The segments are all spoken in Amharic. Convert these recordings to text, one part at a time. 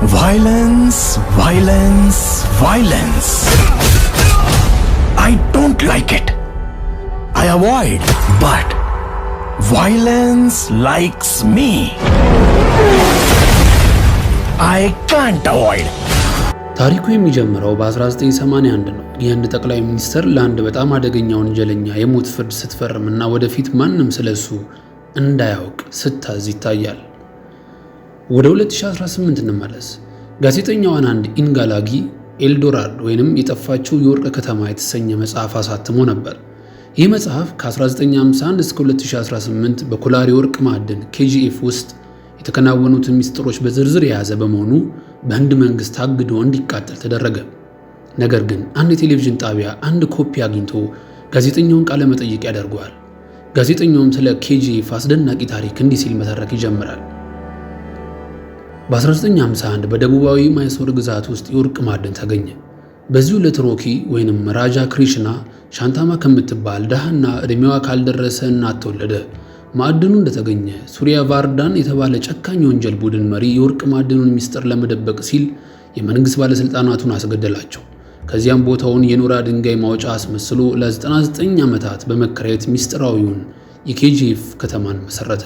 Violence, violence, violence. I don't like it. I avoid, but violence likes me. I can't avoid. ታሪኩ የሚጀምረው በ1981 ነው። የህንድ ጠቅላይ ሚኒስትር ለአንድ በጣም አደገኛ ወንጀለኛ የሞት ፍርድ ስትፈርምና ወደፊት ማንም ስለሱ እንዳያውቅ ስታዝ ይታያል። ወደ 2018 እንመለስ። ጋዜጠኛው አናንድ ኢንጋላጊ ኤልዶራዶ ወይንም የጠፋችው የወርቅ ከተማ የተሰኘ መጽሐፍ አሳትሞ ነበር። ይህ መጽሐፍ ከ1951 እስከ 2018 በኮላር የወርቅ ማዕድን KGF ውስጥ የተከናወኑትን ሚስጥሮች በዝርዝር የያዘ በመሆኑ በህንድ መንግስት ታግዶ እንዲቃጠል ተደረገ። ነገር ግን አንድ የቴሌቪዥን ጣቢያ አንድ ኮፒ አግኝቶ ጋዜጠኛውን ቃለ መጠይቅ ያደርገዋል። ጋዜጠኛውም ስለ KGF አስደናቂ ታሪክ እንዲህ ሲል መተረክ ይጀምራል። በ1951 በደቡባዊ ማይሶር ግዛት ውስጥ የወርቅ ማዕድን ተገኘ። በዚሁ ዕለት ሮኪ ወይንም ራጃ ክሪሽና ሻንታማ ከምትባል ደሃና ዕድሜዋ ካልደረሰ እናት ተወለደ። ማዕድኑ እንደተገኘ ሱሪያ ቫርዳን የተባለ ጨካኝ ወንጀል ቡድን መሪ የወርቅ ማዕድኑን ሚስጥር ለመደበቅ ሲል የመንግስት ባለስልጣናቱን አስገደላቸው። ከዚያም ቦታውን የኖራ ድንጋይ ማውጫ አስመስሎ ለ99 ዓመታት በመከራየት ሚስጥራዊውን የKGF ከተማን መሰረተ።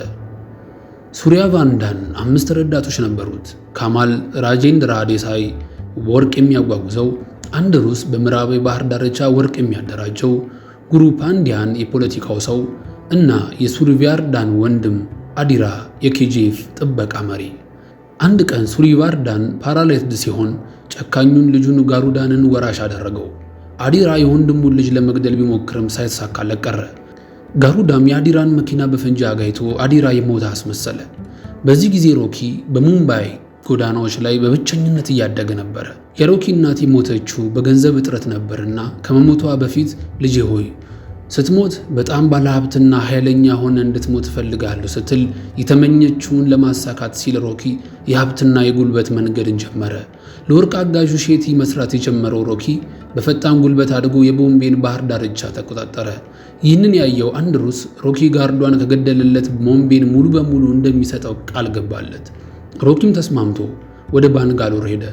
ሱሪያ ቫንዳን 5 ረዳቶች ነበሩት። ካማል ራጄንድራ ዴሳይ ወርቅ የሚያጓጉዘው፣ አንድሩስ በምዕራባዊ ባህር ዳርቻ ወርቅ የሚያደራጀው፣ ጉሩ ፓንዲያን የፖለቲካው ሰው እና የሱሪቫርዳን ወንድም አዲራ የKGF ጥበቃ መሪ። አንድ ቀን ሱሪቫርዳን ፓራላይዝድ ሲሆን ጨካኙን ልጁን ጋሩዳንን ወራሽ አደረገው። አዲራ የወንድሙን ልጅ ለመግደል ቢሞክርም ሳይሳካለት ቀረ። ጋሩዳም የአዲራን መኪና በፈንጂ አጋይቶ አዲራ የሞተ አስመሰለ። በዚህ ጊዜ ሮኪ በሙምባይ ጎዳናዎች ላይ በብቸኝነት እያደገ ነበረ። የሮኪ እናት የሞተችው በገንዘብ እጥረት ነበርና ከመሞቷ በፊት ልጄ ሆይ ስትሞት በጣም ባለሀብትና ኃይለኛ ሆነ እንድትሞት እፈልጋለሁ ስትል የተመኘችውን ለማሳካት ሲል ሮኪ የሀብትና የጉልበት መንገድን ጀመረ። ለወርቅ አጋዡ ሼቲ መስራት የጀመረው ሮኪ በፈጣን ጉልበት አድጎ የቦምቤን ባህር ዳርቻ ተቆጣጠረ። ይህንን ያየው አንድሩስ ሮኪ ጋርዷን ከገደለለት ቦምቤን ሙሉ በሙሉ እንደሚሰጠው ቃል ገባለት። ሮኪም ተስማምቶ ወደ ባንጋሎር ሄደ።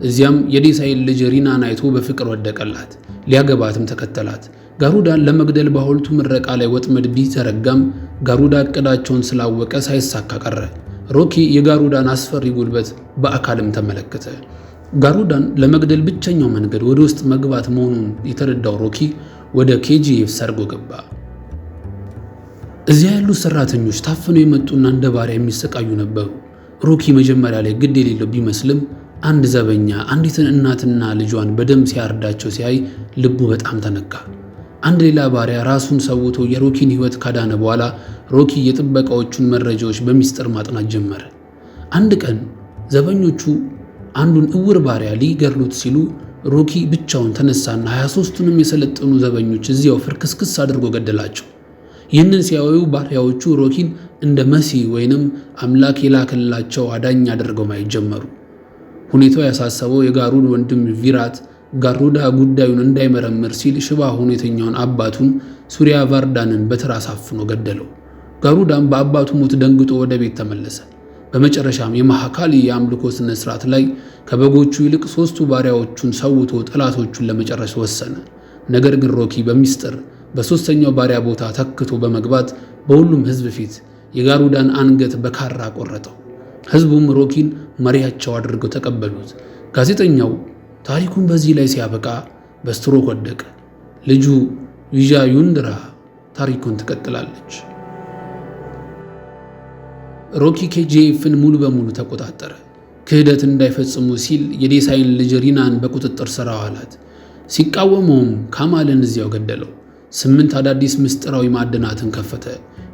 እዚያም የዴሳይን ልጅ ሪናን አይቶ በፍቅር ወደቀላት። ሊያገባትም ተከተላት። ጋሩዳን ለመግደል በሐውልቱ ምረቃ ላይ ወጥመድ ቢዘረጋም ጋሩዳ እቅዳቸውን ስላወቀ ሳይሳካ ቀረ። ሮኪ የጋሩዳን አስፈሪ ጉልበት በአካልም ተመለከተ። ጋሩዳን ለመግደል ብቸኛው መንገድ ወደ ውስጥ መግባት መሆኑን የተረዳው ሮኪ ወደ KGF ሰርጎ ገባ። እዚያ ያሉት ሰራተኞች ታፍነው የመጡና እንደ ባሪያ የሚሰቃዩ ነበሩ። ሮኪ መጀመሪያ ላይ ግድ የሌለው ቢመስልም አንድ ዘበኛ አንዲትን እናትና ልጇን በደም ሲያርዳቸው ሲያይ ልቡ በጣም ተነካ። አንድ ሌላ ባሪያ ራሱን ሰውቶ የሮኪን ሕይወት ካዳነ በኋላ ሮኪ የጥበቃዎቹን መረጃዎች በሚስጥር ማጥናት ጀመረ። አንድ ቀን ዘበኞቹ አንዱን እውር ባሪያ ሊገድሉት ሲሉ ሮኪ ብቻውን ተነሳና 23ቱንም የሰለጠኑ ዘበኞች እዚያው ፍርክስክስ አድርጎ ገደላቸው። ይህንን ሲያዩ ባሪያዎቹ ሮኪን እንደ መሲህ ወይንም አምላክ የላከላቸው አዳኝ አድርገው ማየት ጀመሩ። ሁኔታው ያሳሰበው የጋሩድ ወንድም ቪራት ጋሩዳ ጉዳዩን እንዳይመረምር ሲል ሽባ ሁኔተኛውን አባቱን ሱሪያ ቫርዳንን በትራስ አፍኖ ገደለው። ጋሩዳም በአባቱ ሞት ደንግጦ ወደ ቤት ተመለሰ። በመጨረሻም የማሃካሊ የአምልኮ ስነ ስርዓት ላይ ከበጎቹ ይልቅ 3ቱ ባሪያዎቹን ሰውቶ ጠላቶቹን ለመጨረስ ወሰነ። ነገር ግን ሮኪ በሚስጥር በሶስተኛው ባሪያ ቦታ ተክቶ በመግባት በሁሉም ህዝብ ፊት የጋሩዳን አንገት በካራ ቆረጠው። ህዝቡም ሮኪን መሪያቸው አድርገው ተቀበሉት። ጋዜጠኛው ታሪኩን በዚህ ላይ ሲያበቃ በስትሮክ ወደቀ። ልጁ ቪጃዩንድራ ታሪኩን ትቀጥላለች። ሮኪ KGFን ሙሉ በሙሉ ተቆጣጠረ። ክህደት እንዳይፈጽሙ ሲል የዴሳይን ልጅ ሪናን በቁጥጥር ስር አዋላት። ሲቃወመውም ካማልን እዚያው ገደለው። 8 አዳዲስ ምስጢራዊ ማዕድናትን ከፈተ።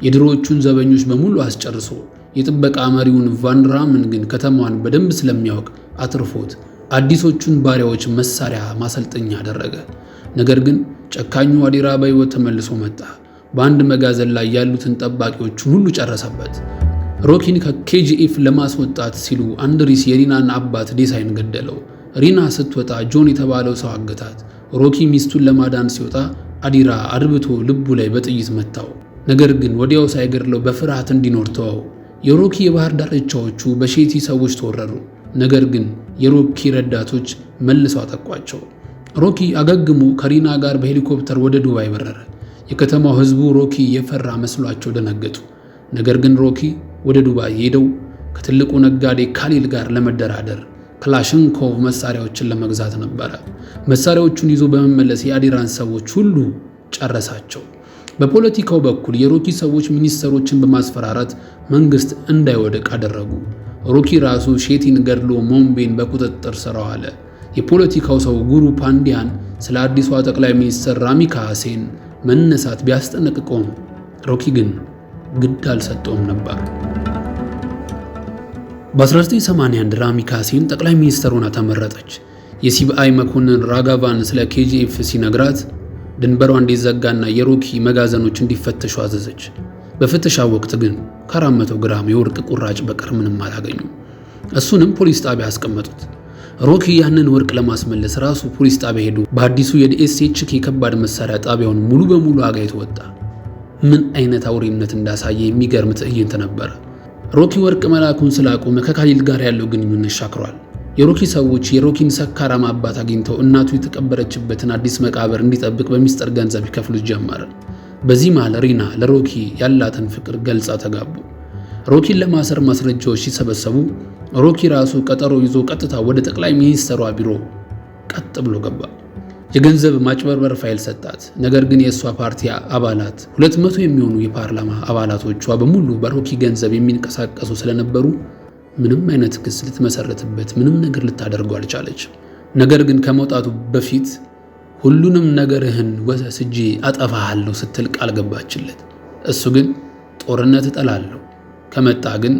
የድሮዎቹን ዘበኞች በሙሉ አስጨርሶ የጥበቃ መሪውን ቫንራምን ግን ከተማዋን በደንብ ስለሚያውቅ አትርፎት አዲሶቹን ባሪያዎች መሳሪያ ማሰልጠኛ አደረገ። ነገር ግን ጨካኙ አዲራ በሕይወት ተመልሶ መጣ። በአንድ መጋዘን ላይ ያሉትን ጠባቂዎቹን ሁሉ ጨረሰበት። ሮኪን ከKGF ለማስወጣት ሲሉ አንድሪስ የሪናን አባት ዴሳይን ገደለው። ሪና ስትወጣ ጆን የተባለው ሰው አገታት። ሮኪ ሚስቱን ለማዳን ሲወጣ አዲራ አድብቶ ልቡ ላይ በጥይት መታው። ነገር ግን ወዲያው ሳይገድለው በፍርሃት እንዲኖር ተወው። የሮኪ የባህር ዳርቻዎቹ በሼቲ ሰዎች ተወረሩ። ነገር ግን የሮኪ ረዳቶች መልሰው አጠቋቸው። ሮኪ አገግሞ ከሪና ጋር በሄሊኮፕተር ወደ ዱባይ በረረ። የከተማው ሕዝቡ ሮኪ የፈራ መስሏቸው ደነገጡ። ነገር ግን ሮኪ ወደ ዱባይ ሄደው ከትልቁ ነጋዴ ካሊል ጋር ለመደራደር ክላሽንኮቭ መሳሪያዎችን ለመግዛት ነበረ። መሳሪያዎቹን ይዞ በመመለስ የአዲራን ሰዎች ሁሉ ጨረሳቸው። በፖለቲካው በኩል የሮኪ ሰዎች ሚኒስተሮችን በማስፈራራት መንግስት እንዳይወድቅ አደረጉ። ሮኪ ራሱ ሼቲን ገድሎ ሞምቤን በቁጥጥር ስር አዋለ። የፖለቲካው ሰው ጉሩ ፓንዲያን ስለ አዲሷ ጠቅላይ ሚኒስትር ራሚካ ሴን መነሳት ቢያስጠነቅቀውም ሮኪ ግን ግድ አልሰጠውም ነበር። በ1981 ራሚካ ሴን ጠቅላይ ሚኒስትር ሆና ተመረጠች። የሲቢአይ መኮንን ራጋቫን ስለ ኬጂኤፍ ሲነግራት ድንበሯ እንዲዘጋና የሮኪ መጋዘኖች እንዲፈተሹ አዘዘች። በፍተሻ ወቅት ግን ከ400 ግራም የወርቅ ቁራጭ በቀር ምንም አላገኙም። እሱንም ፖሊስ ጣቢያ አስቀመጡት። ሮኪ ያንን ወርቅ ለማስመለስ ራሱ ፖሊስ ጣቢያ ሄዶ በአዲሱ የዲኤስኤችኬ የከባድ መሳሪያ ጣቢያውን ሙሉ በሙሉ አጋይቶ ወጣ። ምን አይነት አውሬነት እንዳሳየ የሚገርም ትዕይንት ነበረ። ሮኪ ወርቅ መላኩን ስላቆመ ከካሊል ጋር ያለው ግንኙነት ሻክሯል። የሮኪ ሰዎች የሮኪን ሰካራም አባት አግኝተው እናቱ የተቀበረችበትን አዲስ መቃብር እንዲጠብቅ በሚስጥር ገንዘብ ይከፍሉት ጀመረ። በዚህ መሃል ሪና ለሮኪ ያላትን ፍቅር ገልጻ ተጋቡ። ሮኪን ለማሰር ማስረጃዎች ሲሰበሰቡ ሮኪ ራሱ ቀጠሮ ይዞ ቀጥታ ወደ ጠቅላይ ሚኒስትሯ ቢሮ ቀጥ ብሎ ገባ። የገንዘብ ማጭበርበር ፋይል ሰጣት። ነገር ግን የእሷ ፓርቲ አባላት 200 የሚሆኑ የፓርላማ አባላቶቿ በሙሉ በሮኪ ገንዘብ የሚንቀሳቀሱ ስለነበሩ ምንም አይነት ክስ ልትመሰረትበት ምንም ነገር ልታደርገው አልቻለች። ነገር ግን ከመውጣቱ በፊት ሁሉንም ነገርህን ወስጄ አጠፋሃለሁ ስትል ቃል ገባችለት። እሱ ግን ጦርነት እጠላለሁ፣ ከመጣ ግን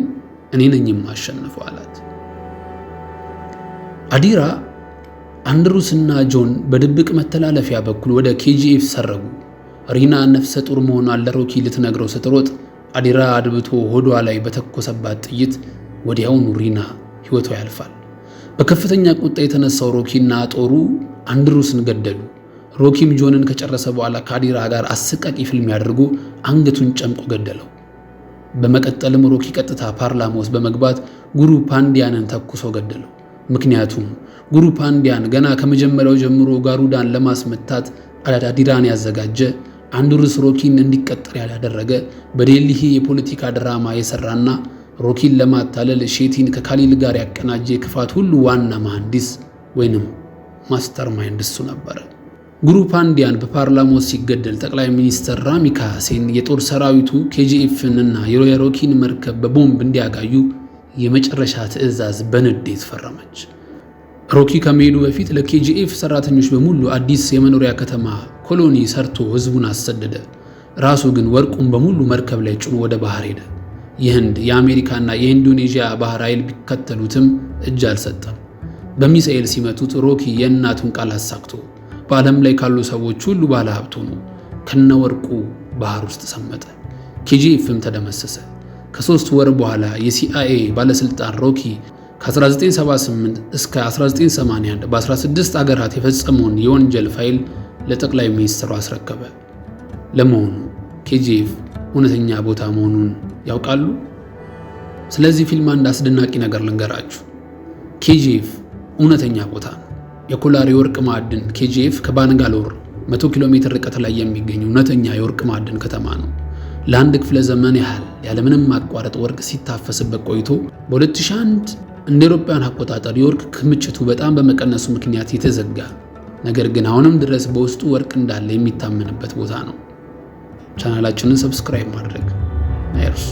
እኔ ነኝ የማሸንፈው አላት። አዲራ አንድሩስና ጆን በድብቅ መተላለፊያ በኩል ወደ ኬጂኤፍ ሰረጉ። ሪና ነፍሰ ጡር መሆኗን ለሮኪ ልትነግረው ስትሮጥ አዲራ አድብቶ ሆዷ ላይ በተኮሰባት ጥይት ወዲያውኑ ሪና ሕይወቷ ያልፋል። በከፍተኛ ቁጣ የተነሳው ሮኪና ጦሩ አንድሩስን ገደሉ። ሮኪም ጆንን ከጨረሰ በኋላ ከአዲራ ጋር አሰቃቂ ፍልሚያ አድርጎ አንገቱን ጨምቆ ገደለው። በመቀጠልም ሮኪ ቀጥታ ፓርላማ ውስጥ በመግባት ጉሩ ፓንዲያንን ተኩሶ ገደለው። ምክንያቱም ጉሩ ፓንዲያን ገና ከመጀመሪያው ጀምሮ ጋሩዳን ለማስመታት አዲራን ያዘጋጀ፣ አንድሩስ ሮኪን እንዲቀጠር ያላደረገ፣ በዴልሂ የፖለቲካ ድራማ የሰራና ሮኪን ለማታለል ሼቲን ከካሊል ጋር ያቀናጀ ክፋት ሁሉ ዋና መሐንዲስ ወይንም ማስተር ማይንድ እሱ ነበረ። ጉሩ ፓንዲያን በፓርላማ ሲገደል ጠቅላይ ሚኒስትር ራሚካ ሴን የጦር ሰራዊቱ ኬጂኤፍንና የሮኪን መርከብ በቦምብ እንዲያጋዩ የመጨረሻ ትዕዛዝ በንዴት ፈረመች። ሮኪ ከመሄዱ በፊት ለኬጂኤፍ ሰራተኞች በሙሉ አዲስ የመኖሪያ ከተማ ኮሎኒ ሰርቶ ህዝቡን አሰደደ። ራሱ ግን ወርቁን በሙሉ መርከብ ላይ ጭኖ ወደ ባህር ሄደ። የህንድ የአሜሪካና የኢንዶኔዥያ ባህር ኃይል ቢከተሉትም እጅ አልሰጠም። በሚሳኤል ሲመቱት ሮኪ የእናቱን ቃል አሳክቶ በዓለም ላይ ካሉ ሰዎች ሁሉ ባለ ሀብት ሆኖ ከነወርቁ ባህር ውስጥ ሰመጠ። ኬጂኤፍም ተደመሰሰ። ከ3 ወር በኋላ የሲአይኤ ባለስልጣን ሮኪ ከ1978 እስከ 1981 በ16 አገራት የፈጸመውን የወንጀል ፋይል ለጠቅላይ ሚኒስትሩ አስረከበ። ለመሆኑ ኬጂኤፍ እውነተኛ ቦታ መሆኑን ያውቃሉ? ስለዚህ ፊልም አንድ አስደናቂ ነገር ልንገራችሁ። ኬጂኤፍ እውነተኛ ቦታ ነው። የኮላር የወርቅ ማዕድን ኬጂኤፍ ከባንጋሎር 100 ኪሎ ሜትር ርቀት ላይ የሚገኝ እውነተኛ የወርቅ ማዕድን ከተማ ነው። ለአንድ ክፍለ ዘመን ያህል ያለምንም ማቋረጥ ወርቅ ሲታፈስበት ቆይቶ በ2001 እንደ አውሮፓውያን አቆጣጠር የወርቅ ክምችቱ በጣም በመቀነሱ ምክንያት የተዘጋ፣ ነገር ግን አሁንም ድረስ በውስጡ ወርቅ እንዳለ የሚታመንበት ቦታ ነው። ቻናላችንን ሰብስክራይብ ማድረግ አይርሱ።